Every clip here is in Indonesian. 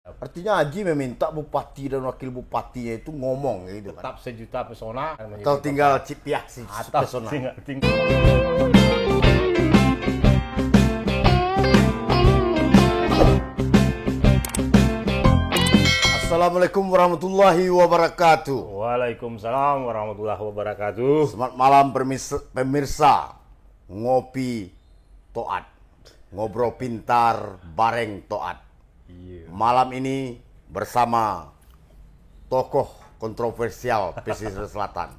Artinya Haji meminta bupati dan wakil bupatinya itu ngomong gitu kan. Tetap sejuta pesona Atau tinggal cipiah si atau pesona. tinggal. Assalamualaikum warahmatullahi wabarakatuh. Waalaikumsalam warahmatullahi wabarakatuh. Selamat malam pemirsa. Ngopi Toat. Ngobrol pintar bareng Toat. Malam ini bersama tokoh kontroversial pesisir selatan,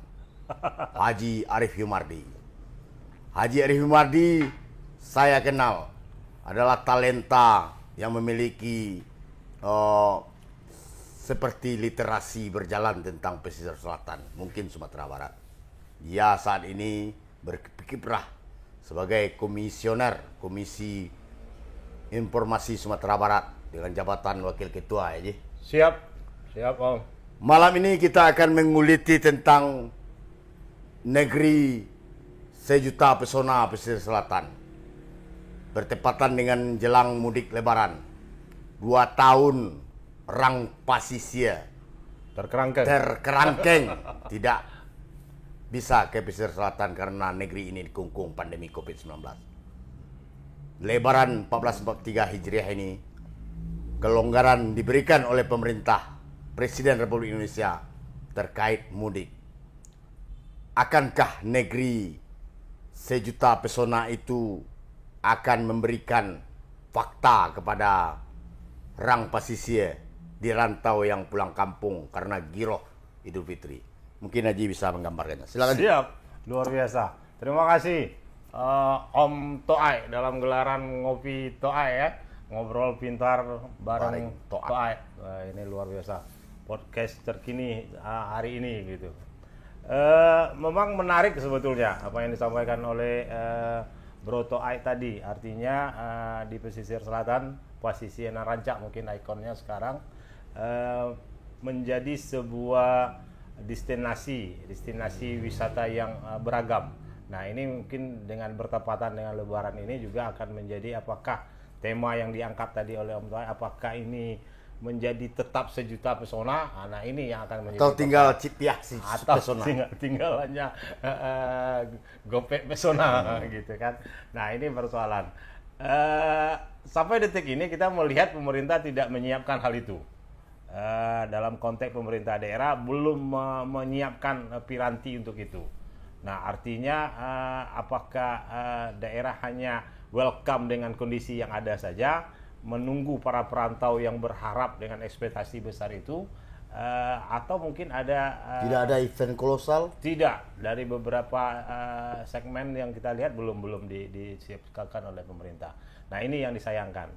Haji Arief Yumardi. Haji Arief Yumardi saya kenal adalah talenta yang memiliki seperti literasi berjalan tentang pesisir selatan, mungkin Sumatera Barat. Dia saat ini berkiprah sebagai komisioner Komisi Informasi Sumatera Barat dengan jabatan wakil ketua ya, Ji. Siap Om. Malam ini kita akan menguliti tentang negeri sejuta pesona pesisir selatan. Bertepatan dengan jelang mudik lebaran. 2 tahun rang pasisir terkerangkeng tidak bisa ke pesisir selatan karena negeri ini dikungkung pandemi COVID-19. Lebaran 1443 Hijriah ini kelonggaran diberikan oleh pemerintah Presiden Republik Indonesia terkait mudik. Akankah negeri sejuta pesona itu akan memberikan fakta kepada rang pasisir di rantau yang pulang kampung karena giroh Idul Fitri? Mungkin Haji bisa menggambarkannya. Silakan. Siap, luar biasa. Terima kasih Om Toai dalam gelaran ngopi Toai ya. Ngobrol pintar bareng Toai. Ini luar biasa. Podcast terkini hari ini gitu. Memang menarik sebetulnya apa yang disampaikan oleh Bro Toai tadi. Artinya di pesisir selatan, posisi Narancak mungkin ikonnya sekarang menjadi sebuah destinasi wisata yang beragam. Nah, ini mungkin dengan bertepatan dengan Lebaran ini juga akan menjadi apakah tema yang diangkat tadi oleh Om Toai, apakah ini menjadi tetap sejuta pesona? Nah, ini yang akan menjadi Atau tinggal cipiah si pesona. tinggal hanya gopek pesona gitu kan. Nah, ini persoalan. Sampai detik ini kita melihat pemerintah tidak menyiapkan hal itu. Dalam konteks pemerintah daerah belum menyiapkan piranti untuk itu. Nah, artinya apakah daerah hanya welcome dengan kondisi yang ada saja, menunggu para perantau yang berharap dengan ekspektasi besar itu, atau mungkin ada tidak ada event kolosal? Tidak, dari beberapa segmen yang kita lihat belum disiapkan oleh pemerintah. Nah, ini yang disayangkan.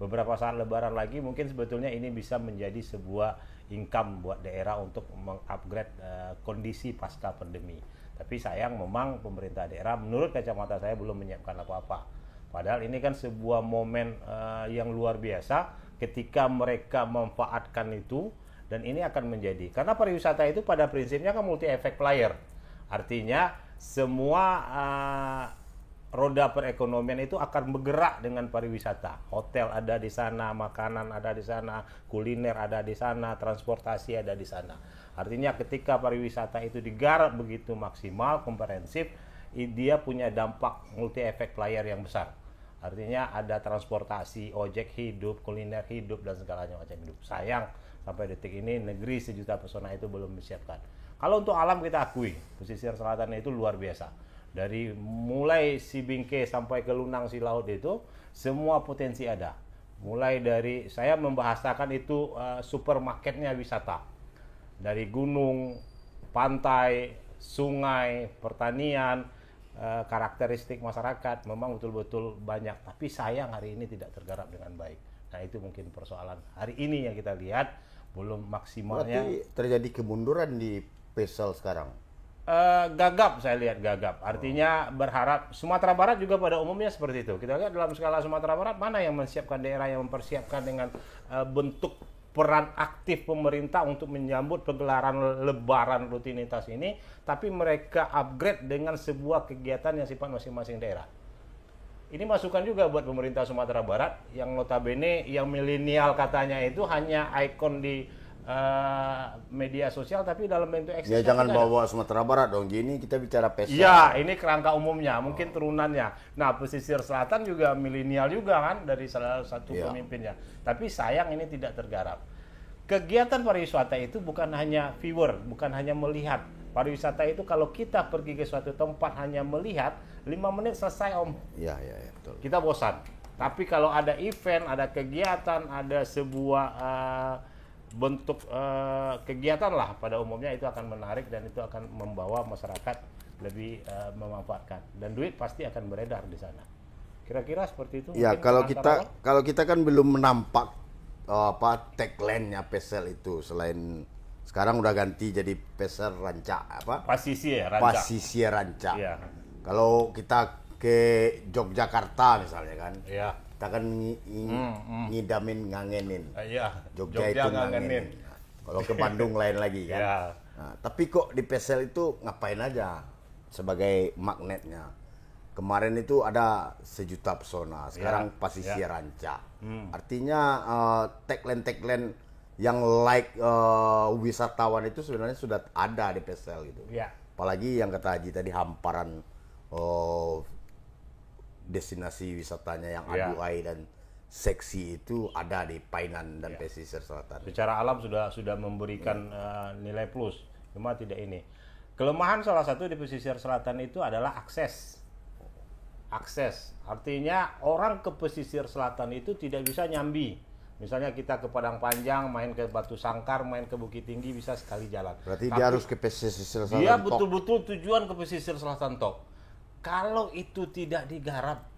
Beberapa saat Lebaran lagi mungkin sebetulnya ini bisa menjadi sebuah income buat daerah untuk mengupgrade kondisi pasca pandemi. Tapi sayang memang pemerintah daerah menurut kacamata saya belum menyiapkan apa-apa. Padahal ini kan sebuah momen yang luar biasa ketika mereka memanfaatkan itu, dan ini akan menjadi, karena pariwisata itu pada prinsipnya kan multi effect player. Artinya semua roda perekonomian itu akan bergerak dengan pariwisata. Hotel ada di sana, makanan ada di sana, kuliner ada di sana, transportasi ada di sana. Artinya ketika pariwisata itu digarap begitu maksimal, komprehensif, dia punya dampak multi effect player yang besar. Artinya ada transportasi, ojek hidup, kuliner hidup, dan segala macam hidup. Sayang sampai detik ini negeri sejuta pesona itu belum disiapkan. Kalau untuk alam kita akui, pesisir selatan itu luar biasa. Dari mulai Sibingke sampai ke Lunang Silaut itu semua potensi ada. Mulai dari saya membahasakan itu supermarketnya wisata. Dari gunung, pantai, sungai, pertanian, karakteristik masyarakat memang betul-betul banyak. Tapi sayang hari ini tidak tergarap dengan baik. Nah, itu mungkin persoalan hari ini yang kita lihat belum maksimalnya. Berarti terjadi kemunduran di Pesel sekarang. Gagap, saya lihat gagap. Artinya berharap Sumatera Barat juga pada umumnya seperti itu. Kita lihat dalam skala Sumatera Barat mana yang menyiapkan daerah yang mempersiapkan dengan bentuk peran aktif pemerintah untuk menyambut pegelaran Lebaran rutinitas ini, tapi mereka upgrade dengan sebuah kegiatan yang sifat masing-masing daerah. ini masukan juga buat pemerintah Sumatera Barat yang notabene yang milenial katanya itu hanya ikon di media sosial tapi dalam bentuk Ya eksisten jangan tidak ada. bawa Sumatera Barat dong. Gini kita bicara pesel. Iya, ini kerangka umumnya, mungkin turunannya. Nah, pesisir selatan juga milenial juga kan dari salah satu Iya. pemimpinnya. Tapi sayang ini tidak tergarap. Kegiatan pariwisata itu bukan hanya viewer, bukan hanya melihat. Pariwisata itu kalau kita pergi ke suatu tempat hanya melihat, 5 menit selesai Om. Iya, betul. Kita bosan. Tapi kalau ada event, ada kegiatan, ada sebuah bentuk kegiatan lah pada umumnya itu akan menarik dan itu akan membawa masyarakat lebih memanfaatkan dan duit pasti akan beredar di sana. Kira-kira seperti itu. Ya, mungkin kalau antara kalau kita kan belum menampak tagline-nya pesel itu, selain sekarang udah ganti jadi pesel ranca pasisi ya, ranca. pasisir ranca. Iya. Kalau kita ke Yogyakarta misalnya kan, Iya. kita kan ngidamin ngangenin. Iya. Jogja itu ngangenin. Kalau ke Bandung lain lagi kan. Iya. Nah, tapi kok di pesel itu ngapain aja sebagai magnetnya? Kemarin itu ada 1.000.000 pesona, sekarang pasisir ranca. Artinya tagline-tagline yang wisatawan itu sebenarnya sudah ada di pesel gitu. Iya. Apalagi yang kata Haji tadi hamparan destinasi wisatanya yang Iya. aduai dan seksi itu ada di Painan dan pesisir selatan. Secara alam sudah memberikan nilai plus, cuma tidak ini. Kelemahan salah satu di pesisir selatan itu adalah akses. Akses, artinya orang ke pesisir selatan itu tidak bisa nyambi. Misalnya kita ke Padang Panjang, main ke Batu Sangkar, main ke Bukit Tinggi bisa sekali jalan. Berarti Tapi dia harus ke pesisir selatan. dia tok. betul-betul tujuan ke pesisir selatan tok. Kalau itu tidak digarap,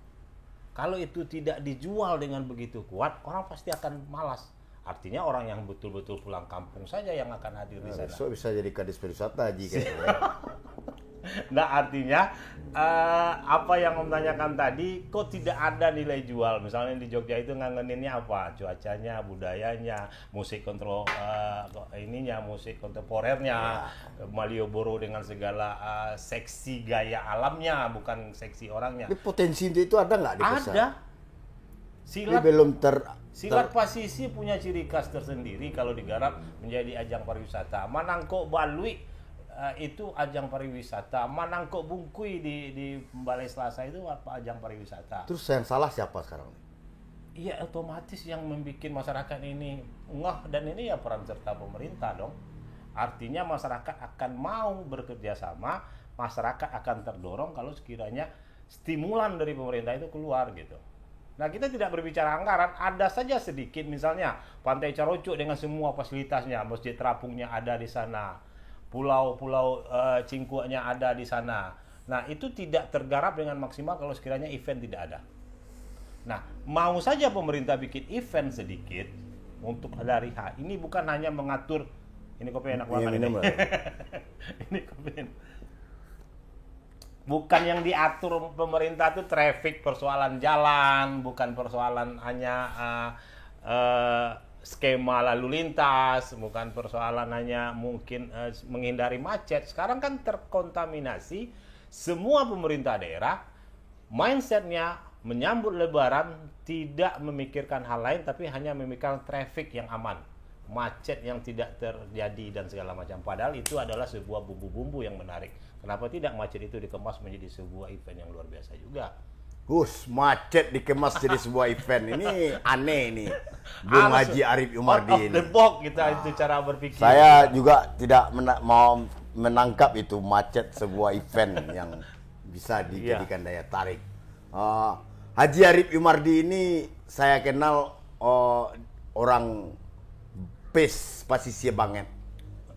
kalau itu tidak dijual dengan begitu kuat, orang pasti akan malas. Artinya orang yang betul-betul pulang kampung saja yang akan hadir di sana. Besok bisa jadi kadis pariwisata Haji kayaknya. Nah artinya apa yang Om tanyakan tadi, kok tidak ada nilai jual? Misalnya di Jogja itu ngangeninnya apa? Cuacanya, budayanya, musik musik kontemporernya, Malioboro dengan segala seksi gaya alamnya, bukan seksi orangnya. Tapi potensi itu ada nggak di pesel? Ada. Ini belum Silat Pasisi punya ciri khas tersendiri kalau digarap menjadi ajang pariwisata. Manangkok Balui itu ajang pariwisata. Manangkok Bungkui di Balai Selasa itu apa ajang pariwisata. Terus yang salah siapa sekarang? Iya, otomatis yang membuat masyarakat ini ngeh, dan ini ya peran serta pemerintah dong. Artinya masyarakat akan mau bekerja sama, masyarakat akan terdorong kalau sekiranya stimulan dari pemerintah itu keluar gitu. Nah, kita tidak berbicara anggaran, ada saja sedikit, misalnya Pantai Carocok dengan semua fasilitasnya, Masjid Terapungnya ada di sana, pulau-pulau Cingkuaknya ada di sana. Nah, itu tidak tergarap dengan maksimal kalau sekiranya event tidak ada. Nah, mau saja pemerintah bikin event sedikit untuk hari H. Ini bukan hanya mengatur, ini kopi enak banget ini. Ini kopi enak. Bukan yang diatur pemerintah itu traffic, persoalan jalan, bukan persoalan hanya skema lalu lintas, bukan persoalan hanya mungkin menghindari macet. Sekarang kan terkontaminasi, semua pemerintah daerah mindsetnya menyambut Lebaran tidak memikirkan hal lain, tapi hanya memikirkan traffic yang aman, macet yang tidak terjadi dan segala macam. Padahal itu adalah sebuah bumbu-bumbu yang menarik. Kenapa tidak macet itu dikemas menjadi sebuah event yang luar biasa juga? Gus, macet dikemas jadi sebuah event. Ini aneh nih. Bung Haji Arif Umardi out of ini. the box kita itu cara berpikir. Saya juga tidak mau menangkap itu macet sebuah event yang bisa dijadikan daya tarik. Haji Arif Umardi ini saya kenal orang pasisir banget.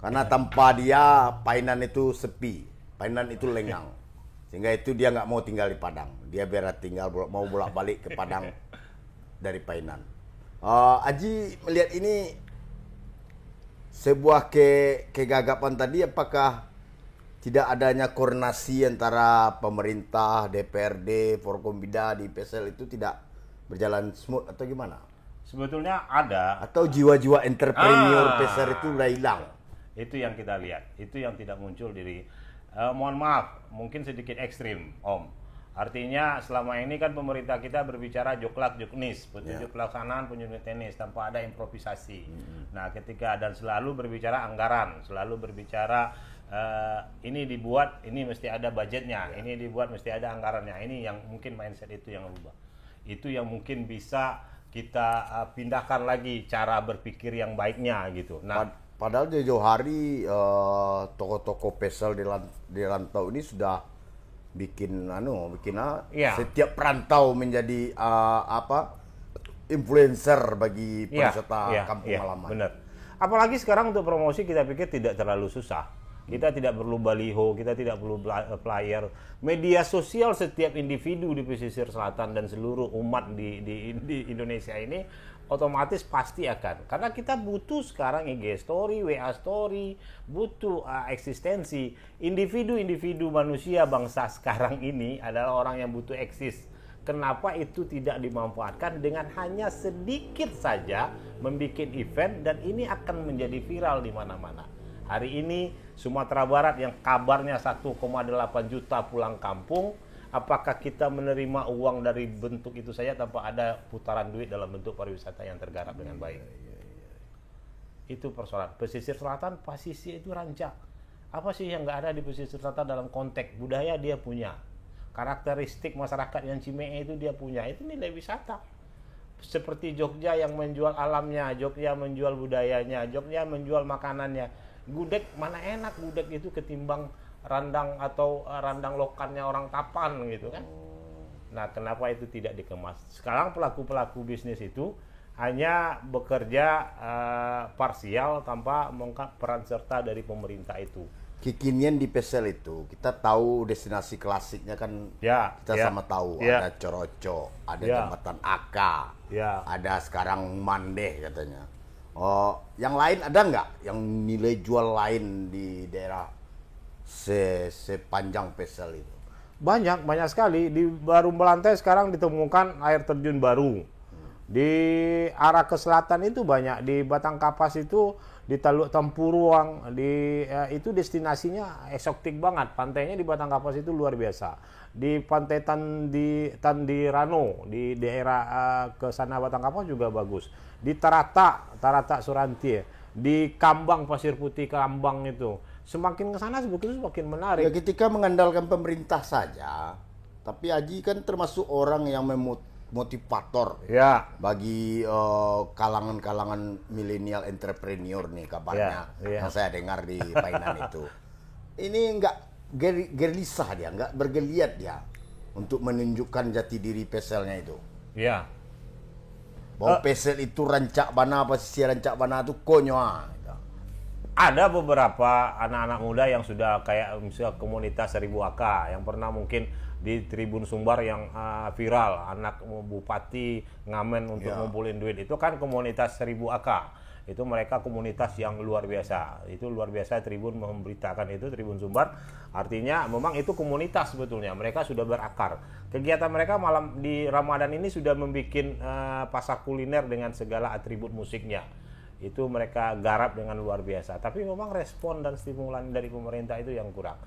Karena tanpa dia Painan itu sepi. Painan itu lengang, sehingga itu dia nggak mau tinggal di Padang. Dia biar tinggal mau bolak-balik ke Padang dari Painan. Aji melihat ini sebuah kegagapan tadi, apakah tidak adanya koordinasi antara pemerintah, DPRD, Forkombida di pesel itu tidak berjalan smooth atau gimana? Sebetulnya ada. Atau jiwa-jiwa entrepreneur pesel itu udah hilang? Itu yang kita lihat, itu yang tidak muncul dari mohon maaf, mungkin sedikit ekstrim, Om. Artinya selama ini kan pemerintah kita berbicara joklak juknis, petunjuk pelaksanaan penyuntik tenis tanpa ada improvisasi. Nah, ketika dan selalu berbicara anggaran, selalu berbicara ini dibuat, ini mesti ada budgetnya, ini dibuat mesti ada anggarannya. Ini yang mungkin mindset itu yang berubah. Itu yang mungkin bisa kita pindahkan lagi cara berpikir yang baiknya gitu. Nah, padahal jauh hari toko-toko pesel di rantau ini sudah bikin setiap perantau menjadi influencer bagi peserta kampung halaman. Benar. Apalagi sekarang untuk promosi kita pikir tidak terlalu susah. Kita tidak perlu baliho, kita tidak perlu flyer. Media sosial setiap individu di pesisir selatan dan seluruh umat di Indonesia ini otomatis pasti akan. Karena kita butuh sekarang IG story, WA story, butuh eksistensi. Individu-individu manusia bangsa sekarang ini adalah orang yang butuh eksis. Kenapa itu tidak dimanfaatkan dengan hanya sedikit saja membuat event dan ini akan menjadi viral di mana-mana. Hari ini Sumatera Barat yang kabarnya 1,8 juta pulang kampung, apakah kita menerima uang dari bentuk itu saja tanpa ada putaran duit dalam bentuk pariwisata yang tergarap dengan baik? Itu persoalan. Pesisir Selatan, pasisi itu rancak. Apa sih yang nggak ada di pesisir selatan dalam konteks budaya dia punya. Karakteristik masyarakat yang Cimehe itu dia punya. Itu nilai wisata. Seperti Jogja yang menjual alamnya, Jogja menjual budayanya, Jogja menjual makanannya. Gudeg, mana enak gudeg itu ketimbang randang atau randang lokalnya orang Tapan gitu kan. Nah, kenapa itu tidak dikemas? Sekarang pelaku-pelaku bisnis itu hanya bekerja parsial tanpa mengangkat peran serta dari pemerintah itu. Kekinian di Pesel itu, kita tahu destinasi klasiknya kan, kita sama tahu. Ada Coroco, ada Jembatan Aka, ada sekarang Mandeh katanya. Oh, yang lain ada nggak yang nilai jual lain di daerah sepanjang Pesel itu? Banyak sekali. Di Baru Melantai sekarang ditemukan air terjun baru. Di arah ke selatan itu banyak. Di Batang Kapas itu, di Teluk Tempuruang, itu destinasinya eksotik banget. Pantainya di Batang Kapas itu luar biasa. Di pantai Tandirano, di daerah ke sana Batang Kapas juga bagus. Di Tarata Surantie, di Kambang Pasir Putih Kambang itu. Semakin ke sana sebetulnya semakin menarik. Ya, ketika mengandalkan pemerintah saja, tapi Haji kan termasuk orang yang motivator bagi kalangan-kalangan milenial entrepreneur nih kabarnya yang saya dengar di Painan itu. Ini enggak gelisah dia, enggak bergeliat dia untuk menunjukkan jati diri Peselnya itu. Iya. Bahwa Pesel itu rancak bana, pesisir rancak bana itu konyoa. Ada beberapa anak-anak muda yang sudah kayak misalnya komunitas 1000 AK yang pernah mungkin di Tribun Sumbar yang viral, anak bupati ngamen untuk ngumpulin duit, itu kan komunitas 1000 AK. Itu mereka komunitas yang luar biasa. Itu luar biasa Tribun memberitakan itu, Tribun Sumbar. Artinya memang itu komunitas sebetulnya. Mereka sudah berakar. Kegiatan mereka malam di Ramadan ini sudah membuat pasar kuliner dengan segala atribut musiknya. Itu mereka garap dengan luar biasa. Tapi memang respon dan stimulan dari pemerintah itu yang kurang.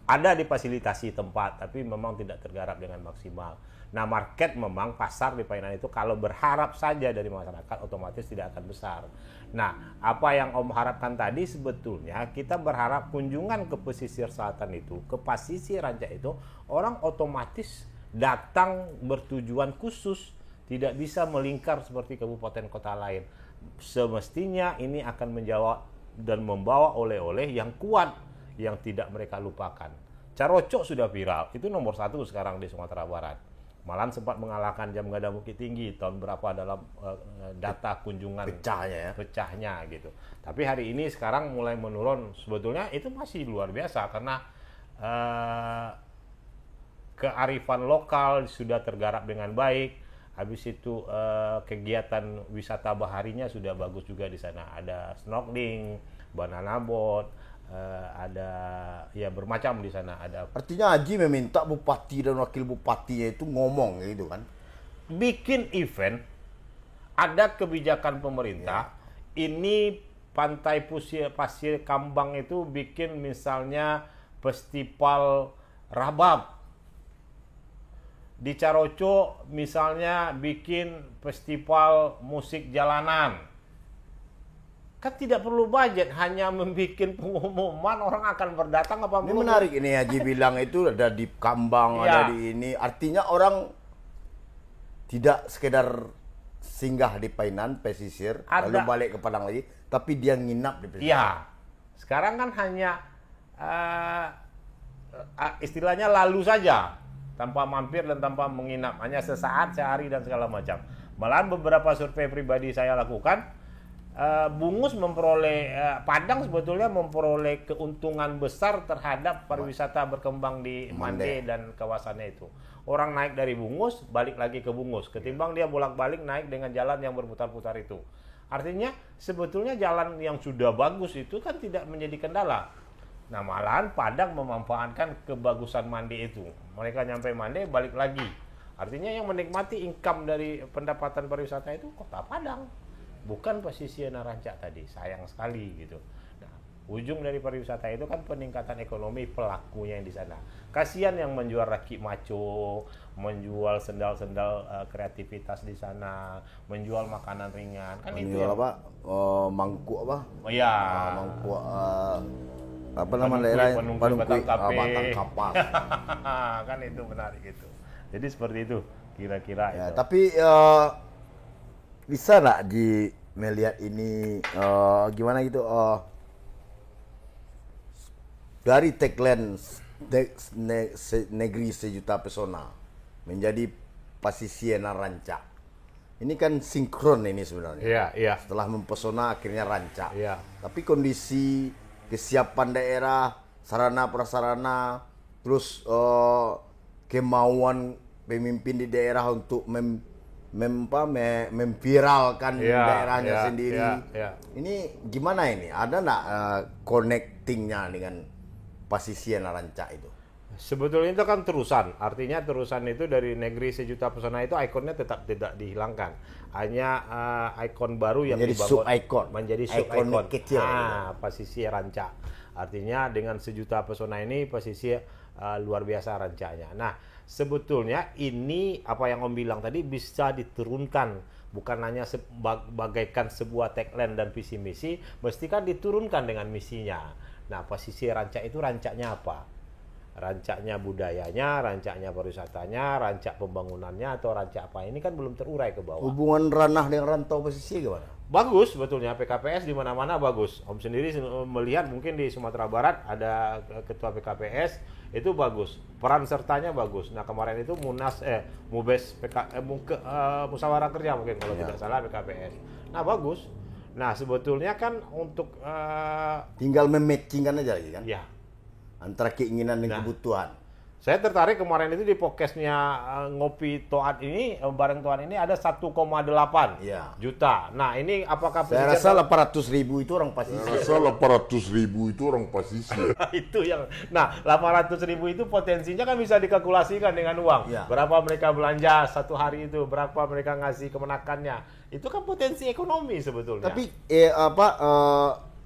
Ada difasilitasi tempat, tapi memang tidak tergarap dengan maksimal. Nah, market memang pasar di Painan itu kalau berharap saja dari masyarakat otomatis tidak akan besar. Nah, apa yang Om harapkan tadi sebetulnya kita berharap kunjungan ke pesisir selatan itu, ke pasisir rancak itu, orang otomatis datang bertujuan khusus, tidak bisa melingkar seperti kabupaten kota lain. Semestinya ini akan menjawab dan membawa oleh-oleh yang kuat yang tidak mereka lupakan. Carocok sudah viral, itu nomor 1 sekarang di Sumatera Barat. Malahan sempat mengalahkan Jam Gada Bukit Tinggi tahun berapa dalam data kunjungan pecahnya gitu. Tapi hari ini sekarang mulai menurun. Sebetulnya itu masih luar biasa karena kearifan lokal sudah tergarap dengan baik. Habis itu kegiatan wisata baharinya sudah bagus juga di sana. Ada snorkeling, banana boat, ada ya bermacam di sana. Ada. Artinya Haji meminta bupati dan wakil bupatinya itu ngomong gitu kan. Bikin event, ada kebijakan pemerintah. Ini pantai pasir Kambang itu bikin misalnya festival rabab. di Caroco misalnya bikin festival musik jalanan. Kan tidak perlu budget, hanya membuat pengumuman orang akan berdatang apa Ini perlu. menarik ini Haji bilang itu ada di Kambang, Ya. ada di ini. Artinya orang tidak sekedar singgah di Painan, pesisir, lalu Ada. balik ke Padang lagi, tapi dia nginap di pesisir. Iya. Sekarang kan hanya istilahnya lalu saja, tanpa mampir dan tanpa menginap, hanya sesaat, sehari dan segala macam. Malahan beberapa survei pribadi saya lakukan, Bungus memperoleh Padang sebetulnya memperoleh keuntungan besar terhadap pariwisata berkembang di Mande dan kawasannya itu. Orang naik dari Bungus balik lagi ke Bungus ketimbang dia bolak-balik naik dengan jalan yang berputar-putar itu. Artinya sebetulnya jalan yang sudah bagus itu kan tidak menjadi kendala. Nah, malahan Padang memanfaatkan kebagusan Mande itu. Mereka nyampe Mande balik lagi. Artinya yang menikmati income dari pendapatan pariwisata itu Kota Padang. Bukan pesisir Narancak tadi, sayang sekali gitu. Nah, ujung dari pariwisata itu kan peningkatan ekonomi pelakunya yang di sana. Kasihan yang menjual rakit maco, menjual sendal-sendal kreativitas di sana, menjual makanan ringan. Kan itu Menjual yang, apa? Mangkuk apa? oh ya, Mangkuk apa nama Panungkui, daerahnya? Panungkui, Batang Kape. Batang Kapas. kan itu menarik gitu. Jadi seperti itu kira-kira Ya, itu. tapi bisa nggak di melihat ini gimana gitu dari tagline negeri sejuta pesona menjadi pasisir Narancak. Ini kan sinkron ini sebenarnya. Iya, iya. Setelah mempesona akhirnya rancak. Iya. Tapi kondisi kesiapan daerah, sarana prasarana, terus kemauan pemimpin di daerah untuk memviralkan daerahnya sendiri. Ini gimana ini? Ada nggak connectingnya dengan pasisir Narancak itu? Sebetulnya itu kan terusan, artinya terusan itu dari negeri sejuta pesona itu ikonnya tetap tidak dihilangkan, hanya ikon baru yang Menjadi dibangun sub-icon. menjadi Ikon sub-icon. kecil. Pasisir Rancak. Artinya dengan sejuta pesona ini pasisir luar biasa Rancaknya. Nah, sebetulnya ini apa yang Om bilang tadi bisa diturunkan, bukan hanya bagaikan sebuah tagline dan visi misi, mesti kan diturunkan dengan misinya. Nah, pasisir Rancak itu rancaknya apa? Rancaknya budayanya, rancaknya pariwisatanya, rancak pembangunannya, atau rancak apa, ini kan belum terurai ke bawah. Hubungan ranah dengan rantau pesisir gimana? Bagus sebetulnya, PKPS di mana-mana bagus. Om sendiri melihat mungkin di Sumatera Barat ada ketua PKPS, itu bagus. Peran sertanya bagus. Nah, kemarin itu Mubes musyawarah kerja mungkin kalau tidak salah PKPS. Nah, bagus. Nah, sebetulnya kan untuk Tinggal mematchingkan aja lagi kan? ya, Antara keinginan dan kebutuhan. saya tertarik kemarin itu di podcastnya Ngopi Toat ini, bareng Toat ini ada 1,8 Iya. juta. Nah, ini apakah Saya rasa 800.000 itu orang pasisir. Rasa 800.000 itu orang pasisir. itu yang, nah 800.000 itu potensinya kan bisa dikalkulasikan dengan uang. Ya. Berapa mereka belanja satu hari itu, berapa mereka ngasih kemenakannya. Itu kan potensi ekonomi sebetulnya. Tapi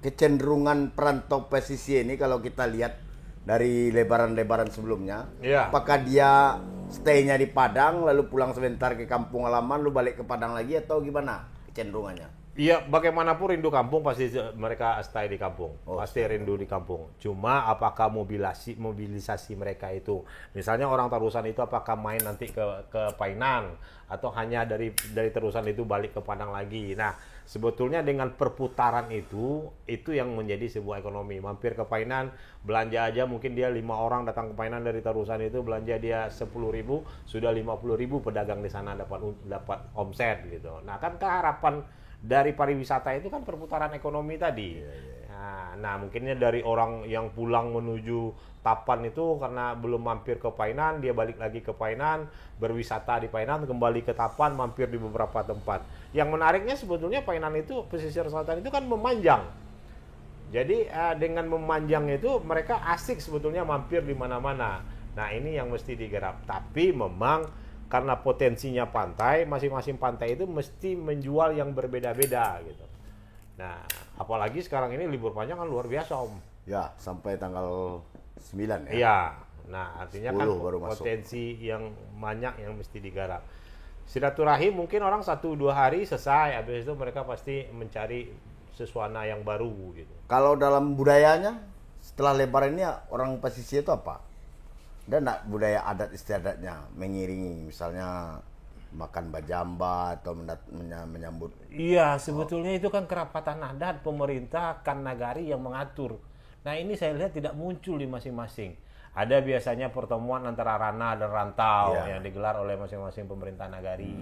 kecenderungan perantau pesisir ini kalau kita lihat dari lebaran-lebaran sebelumnya, Iya. apakah dia stay-nya di Padang lalu pulang sebentar ke kampung halaman lalu balik ke Padang lagi atau gimana kecenderungannya? Iya, bagaimanapun rindu kampung pasti mereka stay di kampung, pasti rindu di kampung. Cuma apakah mobilisasi mereka itu, misalnya orang Tarusan itu apakah main nanti ke Painan atau hanya dari Tarusan itu balik ke Padang lagi. Nah, sebetulnya dengan perputaran itu yang menjadi sebuah ekonomi. Mampir ke Painan, belanja aja mungkin dia 5 orang datang ke Painan dari Tarusan itu belanja dia 10.000, sudah 50.000 pedagang di sana dapat omset gitu. Nah, kan keharapan dari pariwisata itu kan perputaran ekonomi tadi. Nah, mungkinnya dari orang yang pulang menuju Tapan itu karena belum mampir ke Painan, dia balik lagi ke Painan, berwisata di Painan, kembali ke Tapan, mampir di beberapa tempat. Yang menariknya sebetulnya Painan itu, pesisir selatan itu kan memanjang. Jadi dengan memanjang itu mereka asik sebetulnya mampir di mana-mana. Nah, ini yang mesti digarap. Tapi memang karena potensinya pantai, masing-masing pantai itu mesti menjual yang berbeda-beda gitu. Nah, apalagi sekarang ini libur panjang kan luar biasa, Om. Ya, sampai tanggal 9 ya. Iya. Nah, artinya 10 kan baru masuk. potensi yang banyak yang mesti digarap. Silaturahim mungkin orang 1-2 hari selesai, habis itu mereka pasti mencari sesuatu yang baru gitu. Kalau dalam budayanya setelah Lebaran ini orang pesisir itu apa? Ada nggak budaya adat istiadatnya mengiringi misalnya makan bajamba atau menyambut? Iya, sebetulnya itu kan kerapatan adat pemerintah kan nagari yang mengatur. Nah, ini saya lihat tidak muncul di masing-masing. Ada biasanya pertemuan antara Rana dan Rantau yang digelar oleh masing-masing pemerintah nagari,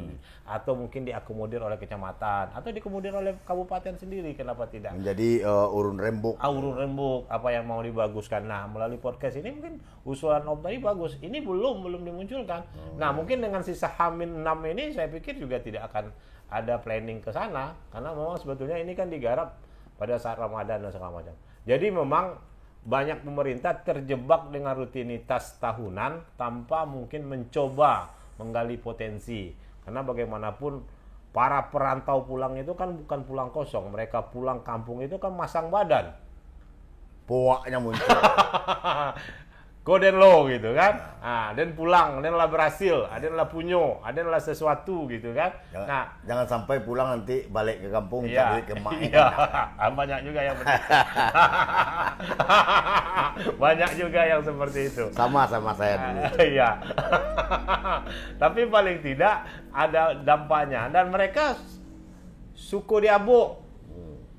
atau mungkin diakomodir oleh kecamatan, atau diakomodir oleh kabupaten sendiri. Kenapa tidak? Menjadi urun rembuk. Urun rembuk apa yang mau dibaguskan. Nah, melalui podcast ini mungkin usulan Om tadi bagus. Ini belum dimunculkan. Nah, mungkin dengan sisa H-6 ini saya pikir juga tidak akan ada planning ke sana, karena memang sebetulnya ini kan digarap pada saat Ramadan dan segala macam. Jadi memang banyak pemerintah terjebak dengan rutinitas tahunan tanpa mungkin mencoba menggali potensi. Karena bagaimanapun para perantau pulang itu kan bukan pulang kosong. Mereka pulang kampung itu kan masang badan. Powaknya muncul. Goden lo gitu kan. Nah, dan pulang, dan lah berhasil, ada lah punyo, ada lah sesuatu gitu kan. Jangan sampai pulang nanti balik ke kampung cari ke mak. Iya, banyak juga yang banyak juga yang seperti itu. Sama saya dulu. Iya. Tapi paling tidak ada dampaknya dan mereka suku diabuk.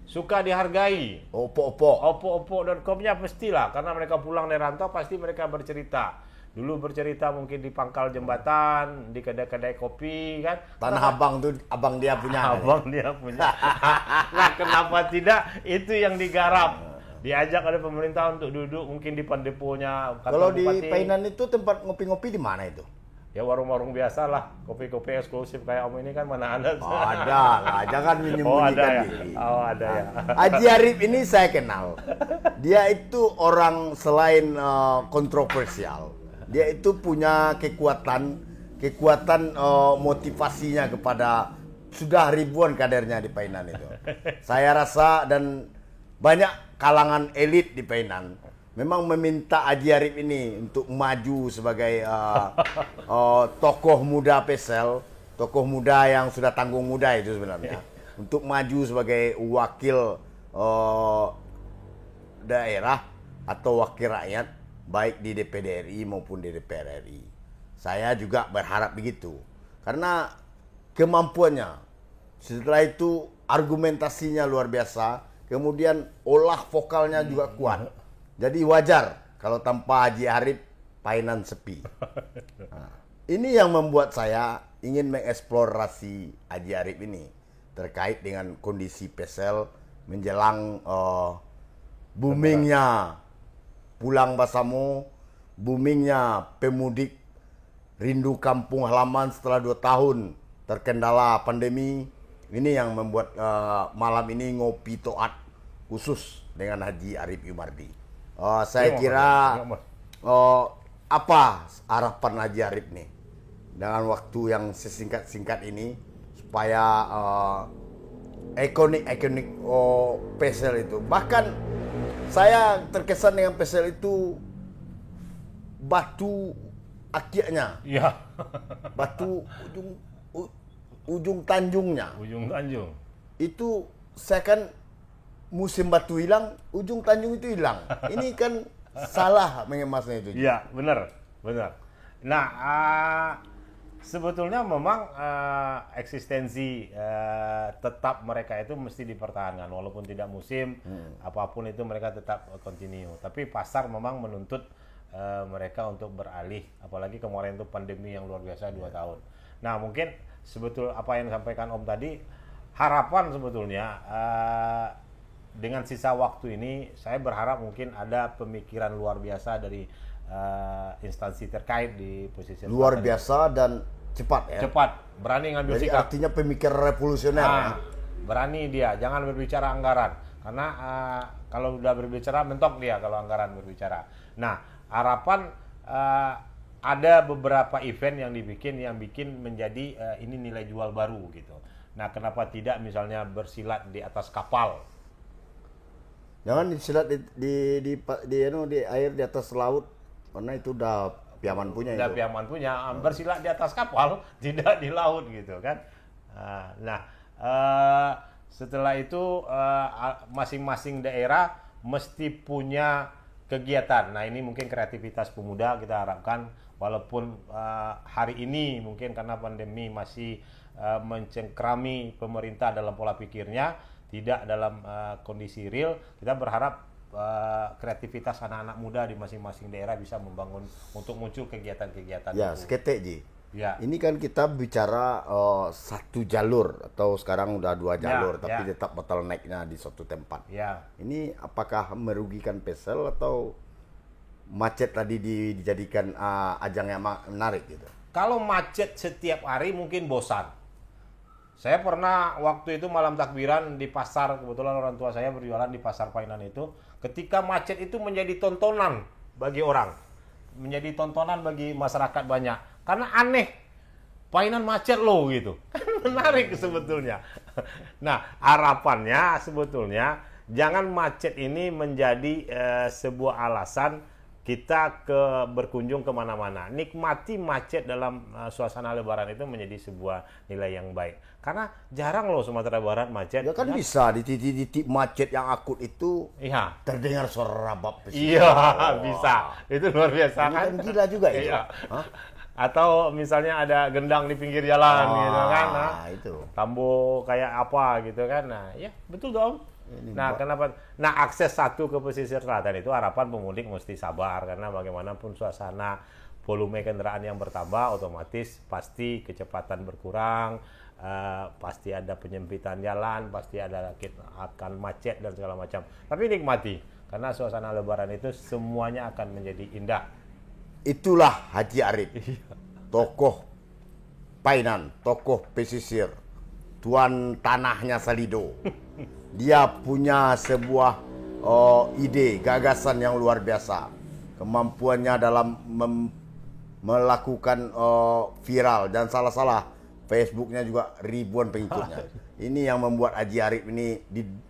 Suka dihargai. Oppo.com-nya pastilah, karena mereka pulang dari rantau pasti mereka bercerita. Dulu bercerita mungkin di pangkal jembatan, di kedai-kedai kopi kan. Tanah Abang tuh abang dia punya. Abang dia punya. Nah, kenapa tidak? Itu yang digarap. Diajak oleh pemerintah untuk duduk mungkin di pandeponya. Kalau di Painan itu tempat ngopi-ngopi di mana itu? Ya warung-warung biasa lah, kopi-kopi eksklusif kayak Om ini kan mana ada. Oh, ada lah, jangan menyembunyikan diri. Oh, ada ya. Haji Arif ini saya kenal. Dia itu orang selain kontroversial, dia itu punya kekuatan motivasinya kepada sudah ribuan kadernya di Painan itu. Saya rasa dan banyak kalangan elit di Painan memang meminta Haji Arif ini untuk maju sebagai tokoh muda PESEL, tokoh muda yang sudah tanggung muda itu sebenarnya, untuk maju sebagai wakil daerah atau wakil rakyat baik di DPD RI maupun di DPR RI. Saya juga berharap begitu karena kemampuannya, setelah itu argumentasinya luar biasa, kemudian olah vokalnya juga kuat. Jadi wajar kalau tanpa Haji Arif Painan sepi. Nah, ini yang membuat saya ingin mengeksplorasi Haji Arif ini terkait dengan kondisi PESEL menjelang boomingnya pulang Basamo, boomingnya pemudik rindu kampung halaman setelah 2 tahun terkendala pandemi. Ini yang membuat malam ini ngopi toat khusus dengan Haji Arif Yumardi. Saya kira apa harapan Haji Arif nih dengan waktu yang sesingkat-singkat ini supaya ikonik PESEL itu, bahkan saya terkesan dengan PESEL itu batu akiknya, batu ujung tanjungnya, itu saya kan musim batu hilang, ujung tanjung itu hilang. Ini kan salah mengemasnya itu. Iya, benar. Nah, sebetulnya memang eksistensi tetap mereka itu mesti dipertahankan walaupun tidak musim, apapun itu mereka tetap continue. Tapi pasar memang menuntut mereka untuk beralih, apalagi kemarin itu pandemi yang luar biasa 2 tahun. Nah, mungkin sebetul apa yang disampaikan Om tadi, harapan sebetulnya dengan sisa waktu ini, saya berharap mungkin ada pemikiran luar biasa dari instansi terkait di posisi luar biasa dan cepat ya. Cepat, berani ngambil Jadi sikap. Artinya pemikiran revolusioner. Berani dia, jangan berbicara anggaran. Karena kalau udah berbicara mentok dia kalau anggaran berbicara. Nah, harapan ada beberapa event yang bikin menjadi ini nilai jual baru gitu. Nah, kenapa tidak misalnya bersilat di atas kapal? Jangan disilat di air di atas laut Karena itu udah Piaman punya Udah itu. Piaman punya, bersilat di atas kapal, tidak di laut gitu kan. Nah, setelah itu masing-masing daerah mesti punya kegiatan. Nah, ini mungkin kreativitas pemuda kita harapkan, walaupun hari ini mungkin karena pandemi masih mencengkrami pemerintah dalam pola pikirnya, tidak dalam kondisi real, kita berharap kreativitas anak-anak muda di masing-masing daerah bisa membangun untuk muncul kegiatan-kegiatan Ya, itu. seketek Ji. Ya. Ini kan kita bicara satu jalur atau sekarang udah 2 jalur, tapi ya. tetap bottleneck-nya di suatu tempat. Ya. Ini apakah merugikan PESEL atau macet tadi dijadikan ajang yang menarik gitu? Kalau macet setiap hari mungkin bosan. Saya pernah waktu itu malam takbiran di pasar, kebetulan orang tua saya berjualan di pasar Painan itu. Ketika macet itu menjadi tontonan bagi orang, menjadi tontonan bagi masyarakat banyak. Karena aneh, Painan macet loh gitu. Kan menarik sebetulnya. Nah, harapannya sebetulnya jangan macet ini menjadi sebuah alasan kita berkunjung kemana-mana. Nikmati macet dalam suasana Lebaran itu menjadi sebuah nilai yang baik. Karena jarang loh Sumatera Barat macet. Ya kan bisa di titik-titik macet yang akut itu Iya. terdengar suara rabab. Iya, bisa. Itu luar biasa Ini kan. kan gila juga itu. Iya. Hah? Atau misalnya ada gendang di pinggir jalan gitu kan. Nah, itu. tambo kayak apa gitu kan. Nah, ya betul dong. Nah, kenapa? Nah, akses satu ke pesisir selatan itu harapan pemudik mesti sabar karena bagaimanapun suasana volume kendaraan yang bertambah otomatis pasti kecepatan berkurang, pasti ada penyempitan jalan, pasti ada akan macet dan segala macam. Tapi nikmati karena suasana Lebaran itu semuanya akan menjadi indah. Itulah Haji Arif, tokoh Painan, tokoh pesisir, tuan tanahnya Salido. Dia punya sebuah ide, gagasan yang luar biasa. Kemampuannya dalam melakukan viral dan salah-salah Facebooknya juga ribuan pengikutnya. Ini yang membuat Haji Arif ini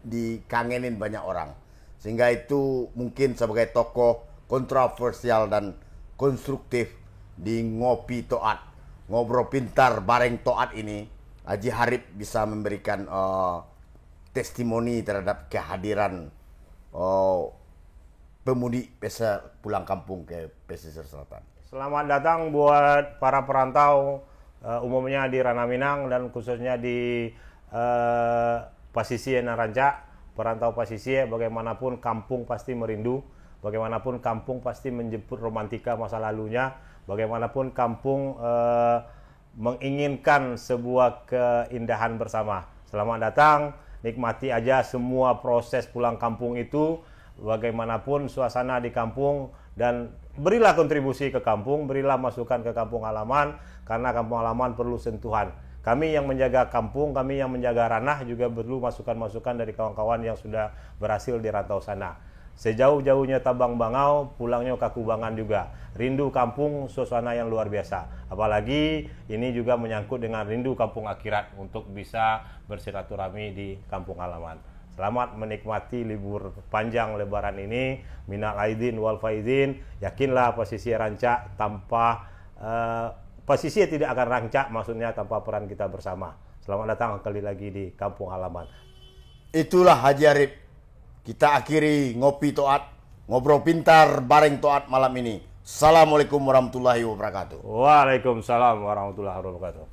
dikangenin banyak orang. Sehingga itu mungkin sebagai tokoh kontroversial dan konstruktif di Ngopi Toat, ngobrol pintar bareng Toat ini, Haji Arif bisa memberikan testimoni terhadap kehadiran pemudik pulang kampung ke pesisir selatan. Selamat datang buat para perantau umumnya di Ranah Minang dan khususnya di Pasisir Naranca. Perantau Pasisir, bagaimanapun kampung pasti merindu, bagaimanapun kampung pasti menjemput romantika masa lalunya, bagaimanapun kampung menginginkan sebuah keindahan bersama. Selamat datang. Nikmati aja semua proses pulang kampung itu, bagaimanapun suasana di kampung, dan berilah kontribusi ke kampung, berilah masukan ke kampung halaman, karena kampung halaman perlu sentuhan. Kami yang menjaga kampung, kami yang menjaga ranah juga perlu masukan-masukan dari kawan-kawan yang sudah berhasil di rantau sana. Sejauh-jauhnya Tabang Bangau, pulangnya Kakubangan juga. Rindu kampung, suasana yang luar biasa. Apalagi ini juga menyangkut dengan rindu kampung akhirat untuk bisa bersilaturahmi di kampung halaman. Selamat menikmati libur panjang Lebaran ini. Minal aidin wal faizin. Yakinlah Pasisir Ranca tanpa Pasisir tidak akan rancak, maksudnya tanpa peran kita bersama. Selamat datang kembali lagi di kampung halaman. Itulah Haji Arif. Kita akhiri Ngopi Toat, ngobrol pintar bareng Toat malam ini. Assalamualaikum warahmatullahi wabarakatuh. Waalaikumsalam warahmatullahi wabarakatuh.